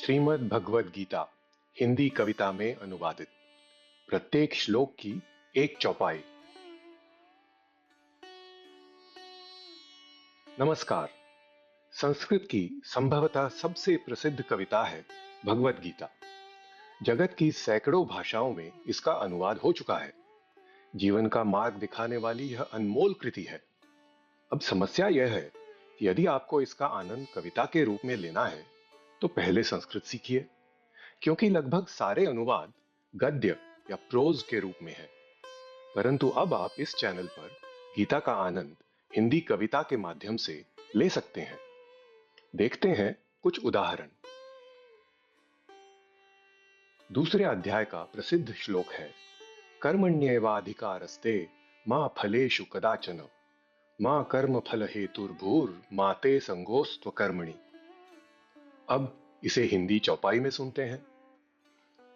श्रीमद् भगवद गीता हिंदी कविता में अनुवादित। प्रत्येक श्लोक की एक चौपाई। नमस्कार। संस्कृत की संभवतः सबसे प्रसिद्ध कविता है भगवद गीता। जगत की सैकड़ों भाषाओं में इसका अनुवाद हो चुका है। जीवन का मार्ग दिखाने वाली यह अनमोल कृति है। अब समस्या यह है कि यदि आपको इसका आनंद कविता के रूप में लेना है तो पहले संस्कृत सीखिए, क्योंकि लगभग सारे अनुवाद गद्य या प्रोज के रूप में है। परंतु अब आप इस चैनल पर गीता का आनंद हिंदी कविता के माध्यम से ले सकते हैं। देखते हैं कुछ उदाहरण। दूसरे अध्याय का प्रसिद्ध श्लोक है, कर्मण्येवाधिकारस्ते मा फलेषु कदाचन मा कर्म फल हेतुर्भूर माते संगोस्त्व कर्मणि। अब इसे हिंदी चौपाई में सुनते हैं।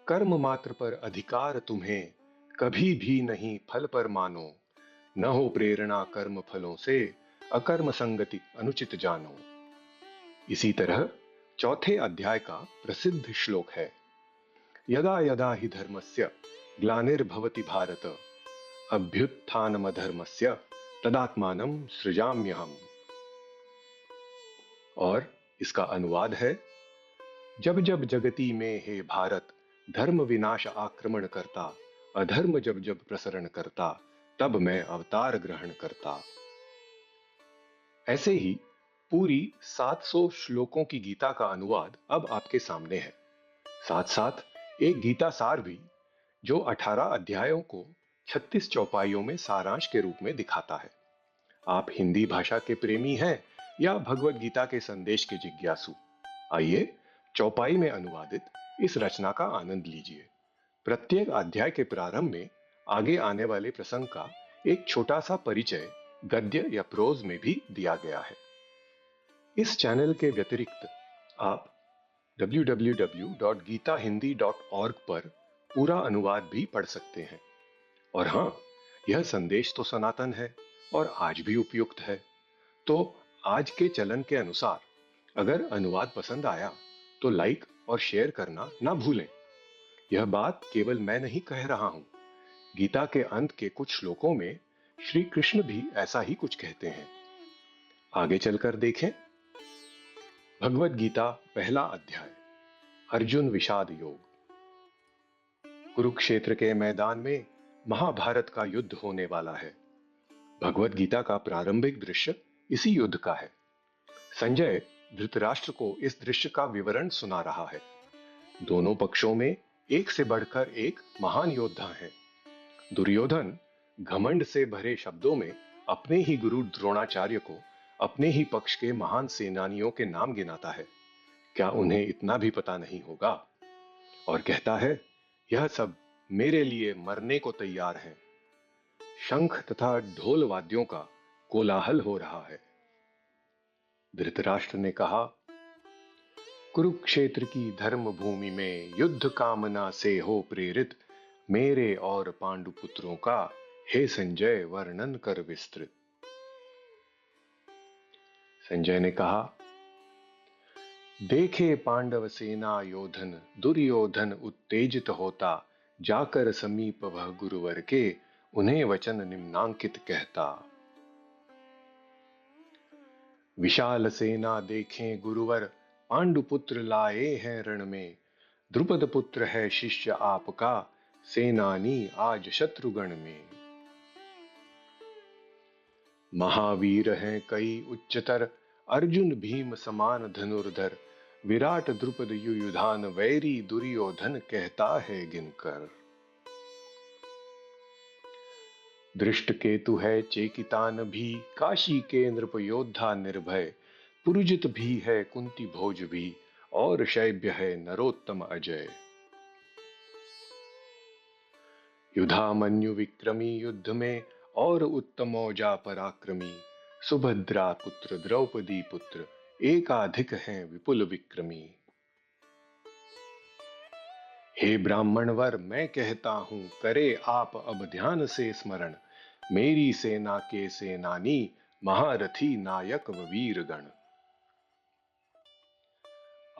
कर्म मात्र पर अधिकार तुम्हें कभी भी नहीं फल पर मानो, न हो प्रेरणा कर्म फलों से अकर्म संगति अनुचित जानो। इसी तरह चौथे अध्याय का प्रसिद्ध श्लोक है, यदा यदा हि धर्मस्य ग्लानिर्भवति भारत अभ्युत्थानमधर्मस्य तदात्मानं सृजाम्यहम्। और इसका अनुवाद है, जब जब जगती में हे भारत धर्म विनाश आक्रमण करता, अधर्म जब जब प्रसरण करता, तब मैं अवतार ग्रहण करता। ऐसे ही पूरी 700 श्लोकों की गीता का अनुवाद अब आपके सामने है। साथ साथ एक गीता सार भी, जो 18 अध्यायों को 36 चौपाइयों में सारांश के रूप में दिखाता है। आप हिंदी भाषा के प्रेमी हैं या भगवद गीता के संदेश के जिज्ञासु, आइए चौपाई में अनुवादित इस रचना का आनंद लीजिए। प्रत्येक अध्याय के प्रारंभ में आगे आने वाले प्रसंग का एक छोटा सा परिचय गद्य या प्रोज में भी दिया गया है। इस चैनल के व्यतिरिक्त आप www.geetahindi.org पर पूरा अनुवाद भी पढ़ सकते हैं। और हाँ, यह संदेश तो सनातन है और आज भी उपयुक्त है। तो आज के चलन के अनुसार अगर अनुवाद पसंद आया तो लाइक और शेयर करना ना भूलें। यह बात केवल मैं नहीं कह रहा हूं। गीता के अंत के कुछ श्लोकों में श्री कृष्ण भी ऐसा ही कुछ कहते हैं। आगे चलकर देखें। भगवद गीता पहला अध्याय, अर्जुन विषाद योग। कुरुक्षेत्र के मैदान में महाभारत का युद्ध होने वाला है। भगवद गीता का प्रारंभिक दृश्य इसी युद्ध का है। संजय धृतराष्ट्र को इस दृश्य का विवरण सुना रहा है। दोनों पक्षों में एक से बढ़कर एक महान योद्धा है। दुर्योधन घमंड से भरे शब्दों में अपने ही गुरु द्रोणाचार्य को अपने ही पक्ष के महान सेनानियों के नाम गिनाता है। क्या उन्हें इतना भी पता नहीं होगा? और कहता है, यह सब मेरे लिए मरने को तैयार हैं। शंख तथा ढोल वाद्यों का कोलाहल हो रहा है। धृतराष्ट्र ने कहा, कुरुक्षेत्र की धर्म भूमि में युद्ध कामना से हो प्रेरित मेरे और पांडु पुत्रों का हे संजय वर्णन कर विस्तृत। संजय ने कहा, देखे पांडव सेना योधन दुर्योधन उत्तेजित होता, जाकर समीप वह गुरुवर के उन्हें वचन निम्नांकित कहता। विशाल सेना देखें गुरुवर पांडुपुत्र लाए हैं रण में, द्रुपद पुत्र है शिष्य आपका सेनानी आज शत्रुगण में। महावीर हैं कई उच्चतर अर्जुन भीम समान धनुर्धर, विराट द्रुपद युयुधान वैरी दुर्योधन कहता है गिनकर। दृष्ट केतु है चेकितान भी काशी के नृप योद्धा निर्भय, पुरुजित भी है कुंती भोज भी और शैब्य है नरोत्तम अजय। युधामन्यु विक्रमी युद्ध में और उत्तमौजा पराक्रमी, सुभद्रा पुत्र द्रौपदी पुत्र एकाधिक हैं विपुल विक्रमी। हे ब्राह्मण वर मैं कहता हूं, करे आप अब ध्यान से स्मरण, मेरी सेना के सेनानी महारथी नायक व वीरगण।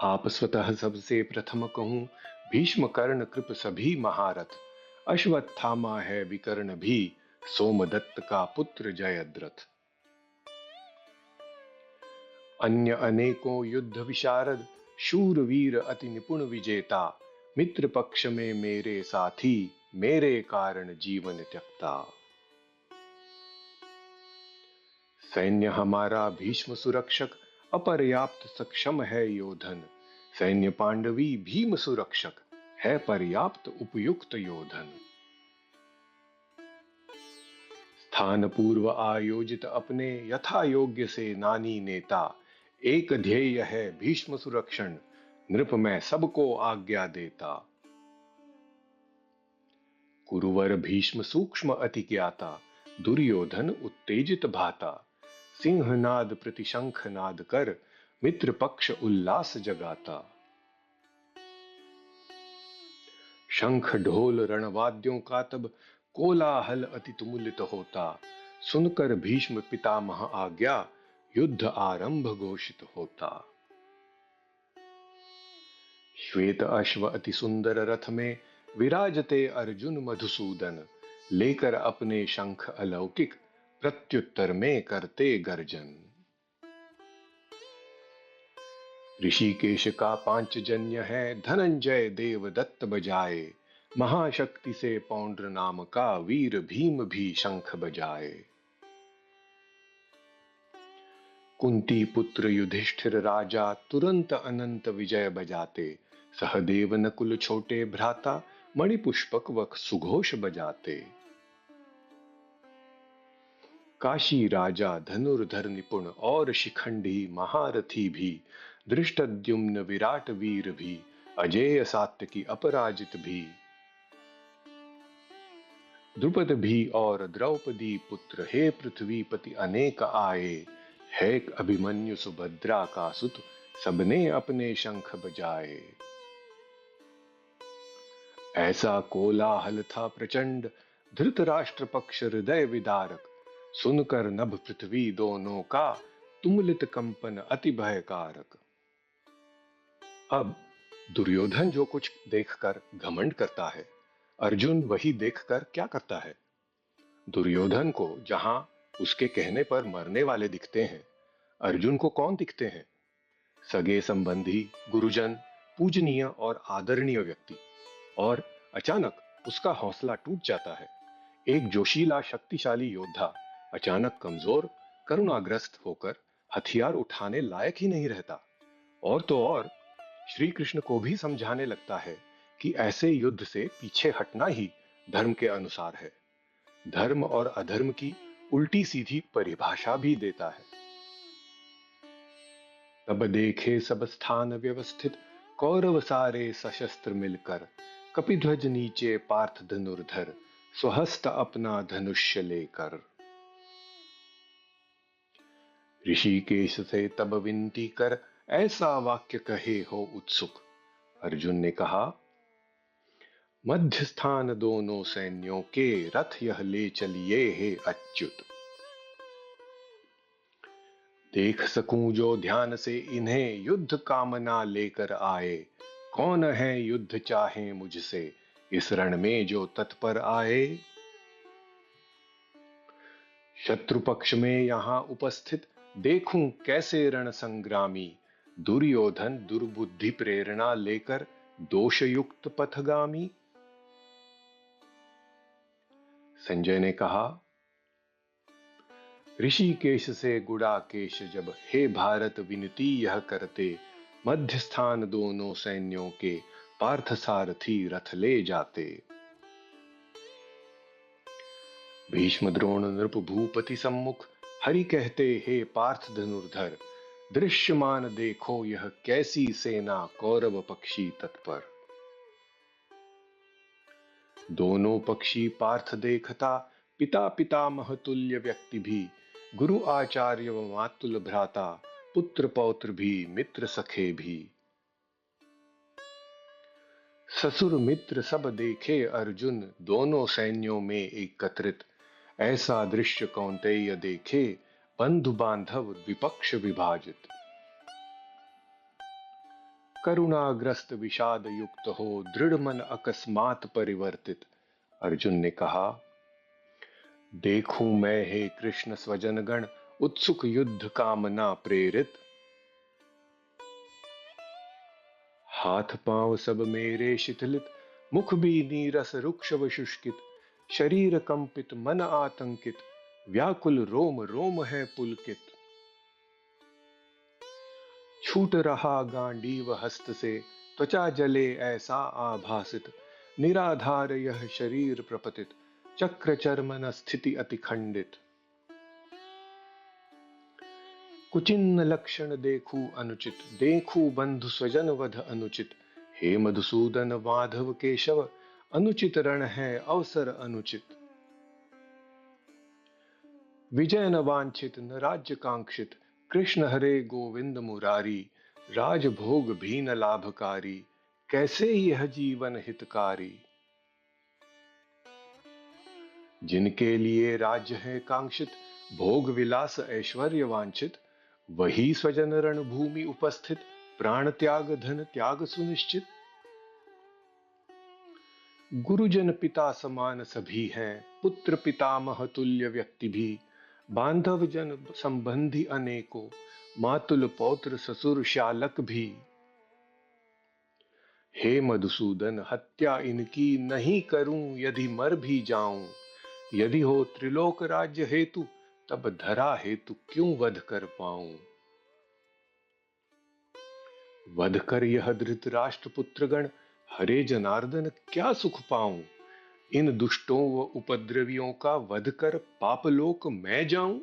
आप स्वतः सबसे प्रथम कहूं, भीष्म कर्ण कृप सभी महारथ। अश्वत्थामा है विकर्ण भी, सोमदत्त का पुत्र जयद्रथ। अन्य अनेकों युद्ध विशारद, शूरवीर अति निपुण विजेता। मित्र पक्ष में मेरे साथी, मेरे कारण जीवन त्यक्ता। सैन्य हमारा भीष्म सुरक्षक, अपर्याप्त सक्षम है योधन। सैन्य पांडवी भीम सुरक्षक, है पर्याप्त उपयुक्त योधन। स्थान पूर्व आयोजित अपने, यथा योग्य से नानी नेता। एक ध्येय है भीष्म सुरक्षण, नृप मैं सबको आज्ञा देता। कुरुवर भीष्म सूक्ष्म अति ज्ञाता, दुर्योधन उत्तेजित भाता। सिंहनाद प्रति शंखनाद कर, मित्र पक्ष उल्लास जगाता। शंख ढोल रणवाद्यों का तब, कोलाहल अति तुमुलित होता। सुनकर भीष्म पितामह आज्ञा, युद्ध आरंभ घोषित होता। श्वेत अश्व अति सुंदर रथ में, विराजते अर्जुन मधुसूदन। लेकर अपने शंख अलौकिक, प्रत्युत्तर में करते गर्जन। ऋषिकेश का पांचजन्य है, धनंजय देवदत्त बजाए। महाशक्ति से पौंड्र नाम का, वीर भीम भी शंख बजाए। कुंती पुत्र युधिष्ठिर राजा, तुरंत अनंत विजय बजाते। सहदेव नकुल छोटे भ्राता, मणिपुष्पक वक सुघोष बजाते। काशी राजा धनुर्धर निपुण, और शिखंडी महारथी भी। धृष्टद्युम्न विराट वीर भी, अजेय सात्यकी अपराजित भी। द्रुपद भी और द्रौपदी पुत्र, हे पृथ्वीपति अनेक आए। है अभिमन्यु सुभद्रा का सुत, सबने अपने शंख बजाए। ऐसा कोलाहल था प्रचंड, धृतराष्ट्र पक्ष हृदय विदारक। सुनकर नभ पृथ्वी दोनों का, तुमुलित कंपन अति भयकारक। अब दुर्योधन जो कुछ देखकर घमंड करता है, अर्जुन वही देखकर क्या करता है। दुर्योधन को जहां उसके कहने पर मरने वाले दिखते हैं, अर्जुन को कौन दिखते हैं? सगे संबंधी, गुरुजन, पूजनीय और आदरणीय व्यक्ति। और अचानक उसका हौसला टूट जाता है। एक जोशीला शक्तिशाली योद्धा अचानक कमजोर, करुणाग्रस्त होकर हथियार उठाने लायक ही नहीं रहता। और तो और श्री कृष्ण को भी समझाने लगता है कि ऐसे युद्ध से पीछे हटना ही धर्म के अनुसार है। धर्म और अधर्म की उल्टी सीधी परिभाषा भी देता है। तब देखे सब स्थान व्यवस्थित, कौरव सारे सशस्त्र मिलकर। कपिध्वज नीचे पार्थ धनुर्धर, स्वहस्त अपना धनुष्य लेकर। ऋषिकेश से तब विनती कर, ऐसा वाक्य कहे हो उत्सुक। अर्जुन ने कहा, मध्य स्थान दोनों सैन्यों के, रथ यह ले चलिए हे अच्युत। देख सकूं जो ध्यान से इन्हें, युद्ध कामना लेकर आए। कौन है युद्ध चाहे मुझसे, इस रण में जो तत्पर आए। शत्रु पक्ष में यहां उपस्थित, देखूं कैसे रण संग्रामी। दुर्योधन दुर्बुद्धि प्रेरणा लेकर, दोषयुक्त पथगामी। संजय ने कहा, ऋषिकेश से गुड़ाकेश जब, हे भारत विनती यह करते। मध्य स्थान दोनों सैन्यों के, पार्थ सारथी रथ ले जाते। भीष्म द्रोण नृप भूपति सम्मुख, हरि कहते हे पार्थ धनुर्धर। दृश्यमान देखो यह कैसी सेना, कौरव पक्षी तत्पर। दोनों पक्षी पार्थ देखता, पिता पितामह तुल्य व्यक्ति भी। गुरु आचार्य व मातुल भ्राता, पुत्र पौत्र भी मित्र सखे भी। ससुर मित्र सब देखे अर्जुन, दोनों सैन्यों में एकत्रित। ऐसा दृश्य कौन्तेय देखे, बंधु बांधव विपक्ष विभाजित। करुणाग्रस्त विषाद युक्त हो दृढ़ मन अकस्मात परिवर्तित। अर्जुन ने कहा, देखूं मैं हे कृष्ण स्वजन गण उत्सुक युद्ध कामना प्रेरित। हाथ पांव सब मेरे शिथिलित, मुख भी नीरस रुक्ष व शुष्कित। शरीर कंपित मन आतंकित, व्याकुल रोम रोम है पुलकित। छूट रहा गांडीव हस्त से, त्वचा जले ऐसा आभासित। निराधार यह शरीर प्रपतित, चक्र चर्मन स्थिति अति खंडित। कुचिन्न लक्षण देखूं अनुचित, देखूं बंधु स्वजन वध अनुचित। हे मधुसूदन माधव केशव, अनुचित रण है अवसर अनुचित। विजय न वांछित न राज्य कांक्षित, कृष्ण हरे गोविंद मुरारी। राजभोग भी न लाभकारी, कैसे यह जीवन हितकारी। जिनके लिए राज्य है कांक्षित, भोग विलास ऐश्वर्य वांछित। वही स्वजन रणभूमि उपस्थित, प्राण त्याग धन त्याग सुनिश्चित। गुरुजन पिता समान सभी हैं, पुत्र पितामह तुल्य व्यक्ति भी। बांधव जन संबंधी अनेकों, मातुल पौत्र ससुर शालक भी। हे मधुसूदन हत्या इनकी नहीं करूं, यदि मर भी जाऊं। यदि हो त्रिलोक राज्य हेतु, तब धरा हेतु क्यों वध कर पाऊं। वध कर यह धृतराष्ट्र पुत्रगण, हरे जनार्दन क्या सुख पाऊं। इन दुष्टों व उपद्रवियों का वध कर पापलोक मैं जाऊं।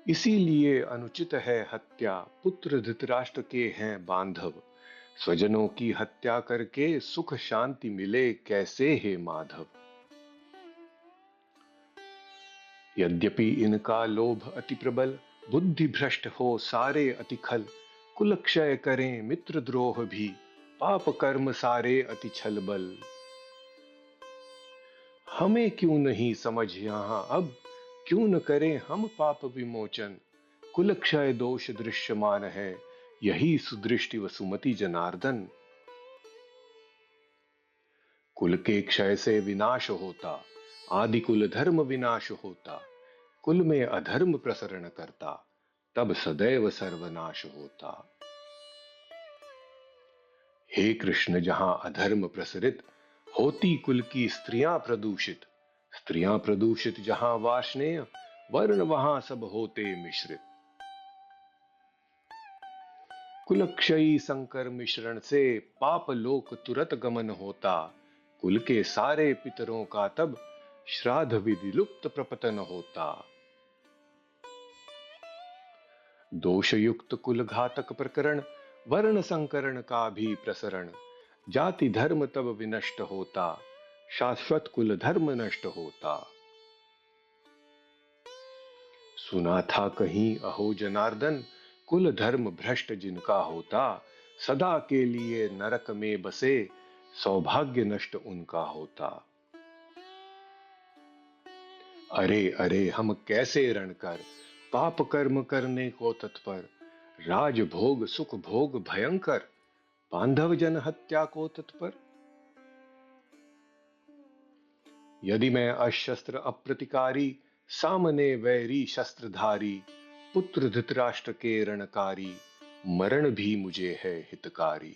इसीलिए अनुचित है हत्या, पुत्र धृतराष्ट्र के हैं बांधव। स्वजनों की हत्या करके सुख शांति मिले कैसे हे माधव। यद्यपि इनका लोभ अति प्रबल, बुद्धि भ्रष्ट हो सारे अति खल। कुल क्षय करें मित्र द्रोह भी, पाप कर्म सारे अति छल बल। हमें क्यों नहीं समझ यहां अब, क्यों न करें हम पाप विमोचन। कुल क्षय दोष दृश्यमान है, यही सुदृष्टि व सुमति जनार्दन। कुल के क्षय से विनाश होता, आदि कुल धर्म विनाश होता। कुल में अधर्म प्रसरण करता, तब सदैव सर्वनाश होता। हे कृष्ण जहां अधर्म प्रसरित, होती कुल की स्त्रियां प्रदूषित। स्त्रियां प्रदूषित जहां वार्ष्णेय, वर्ण वहां सब होते मिश्रित। कुलक्षयी संकर मिश्रण से, पाप लोक तुरत गमन होता। कुल के सारे पितरों का तब, श्राद्ध विधि लुप्त प्रपतन होता। दोष युक्त कुल घातक प्रकरण, वर्ण संकरण का भी प्रसरण। जाति धर्म तब विनष्ट होता, शाश्वत कुल धर्म नष्ट होता। सुना था कहीं अहो जनार्दन, कुल धर्म भ्रष्ट जिनका होता। सदा के लिए नरक में बसे, सौभाग्य नष्ट उनका होता। अरे अरे हम कैसे रण कर, पाप कर्म करने को तत्पर। राजभोग सुख भोग भयंकर, बांधव जन हत्या को तत्पर। यदि मैं अशस्त्र अप्रतिकारी, सामने वैरी शस्त्रधारी। पुत्र धृतराष्ट्र के रणकारी, मरण भी मुझे है हितकारी।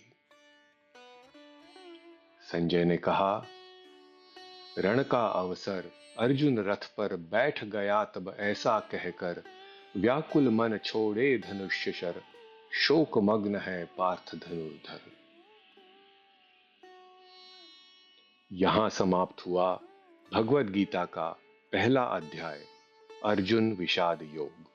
संजय ने कहा, रण का अवसर अर्जुन रथ पर बैठ गया तब ऐसा कहकर। व्याकुल मन छोड़े धनुष्य शर, शोक मग्न है पार्थ धनुर्धर। यहां समाप्त हुआ भगवद गीता का पहला अध्याय, अर्जुन विषाद योग।